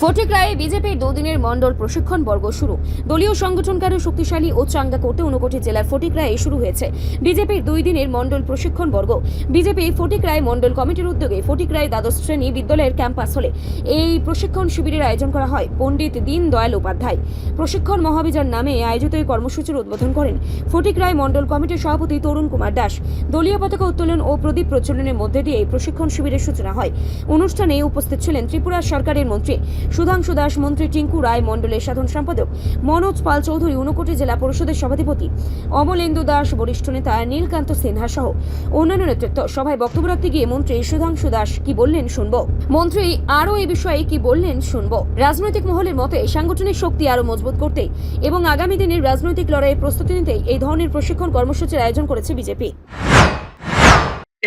ফটিকরায়ে বিজেপির দুদিনের মণ্ডল প্রশিক্ষণ পর্ব শুরু। দলীয় সংগঠনকে শক্তিশালী ও চাঙ্গা করতে ঊনকোটি জেলার ফটিকরায়ে শুরু হয়েছে বিজেপির 2 দিনের মণ্ডল প্রশিক্ষণ পর্ব। বিজেপি ফটিকরায় মণ্ডল কমিটির উদ্যোগে ফটিকরায় দ্বাদশ শ্রেণী বিদ্যালয়ের ক্যাম্পাস হলে এই প্রশিক্ষণ শিবিরের আয়োজন করা হয়। পণ্ডিত দীনদয়াল উপাধ্যায় প্রশিক্ষণ মহাবিজার নামে আয়োজিত এই কর্মসূচির উদ্বোধন করেন ফটিকরায় মণ্ডল কমিটির সভাপতি তরুণ কুমার দাস। দলীয় পতাকা উত্তোলন ও প্রদীপ প্রজ্বলনের মধ্যে দিয়ে এই প্রশিক্ষণ শিবিরের সূচনা হয়। অনুষ্ঠানে উপস্থিত ছিলেন ত্রিপুরা সরকারের মন্ত্রী সুধাংশু দাস, মন্ত্রী টিঙ্কু রায়, মণ্ডলের সাধারণ সম্পাদক মনোজ পাল চৌধুরী, ঊনকোটি জেলা পরিষদের সভাধিপতি অমলেন্দু দাস, বরিষ্ঠ নেতা নীলকান্ত সিনহা সহ অন্যান্য নেতৃত্ব। সভায় বক্তব্য রাখতে গিয়ে মন্ত্রী সুধাংশু দাস কি বললেন শুনবো। মন্ত্রী আরও এই বিষয়ে কি বললেন শুনবো। রাজনৈতিক মহলের মতে সাংগঠনিক শক্তি আরও মজবুত করতে এবং আগামী দিনের রাজনৈতিক লড়াইয়ের প্রস্তুতি নিতে এই ধরনের প্রশিক্ষণ কর্মসূচির আয়োজন করেছে বিজেপি।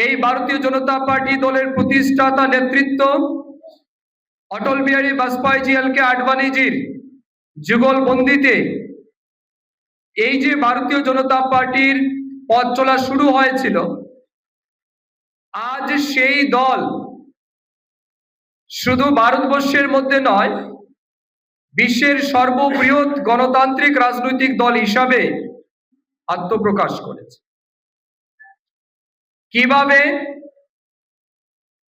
এই ভারতীয় জনতা পার্টি দলের প্রতিষ্ঠাতা নেতৃত্ব অটল বিহারী বাজপেয়ী এলকে আডবাণীজির যুগলবন্দিতে এই যে ভারতীয় জনতা পার্টির পথ চলা শুরু হয়েছিল, আজ সেই দল শুধু ভারতবর্ষের মধ্যে নয়, বিশ্বের সর্ববৃহৎ গণতান্ত্রিক রাজনৈতিক দল হিসাবে আত্মপ্রকাশ করেছে। কিভাবে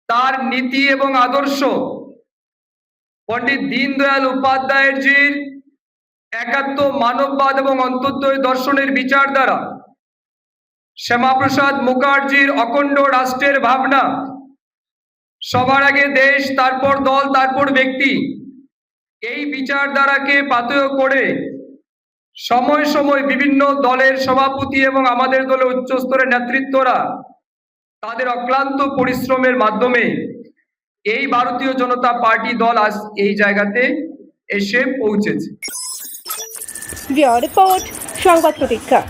তার নীতি এবং আদর্শ পণ্ডিত দীনদয়াল উপাধ্যায়ের যে একাত্ম মানববাদ এবং অন্তর্দয় দর্শনের বিচার দ্বারা, শ্যামাপ্রসাদ মুখার্জির অখণ্ড রাষ্ট্রের ভাবনা, সবার আগে দেশ, তারপর দল, তারপর ব্যক্তি, এই বিচারধারাকে পাথেয় করে সময় সময় বিভিন্ন দলের সভাপতি এবং আমাদের দলের উচ্চস্তরের নেতৃত্বরা তাদের অক্লান্ত পরিশ্রমের মাধ্যমে এই ভারতীয় জনতা পার্টি দল আজ এই জায়গাতে এসে পৌঁছেছে। রিপোর্ট সংবাদ প্রতীক্ষা।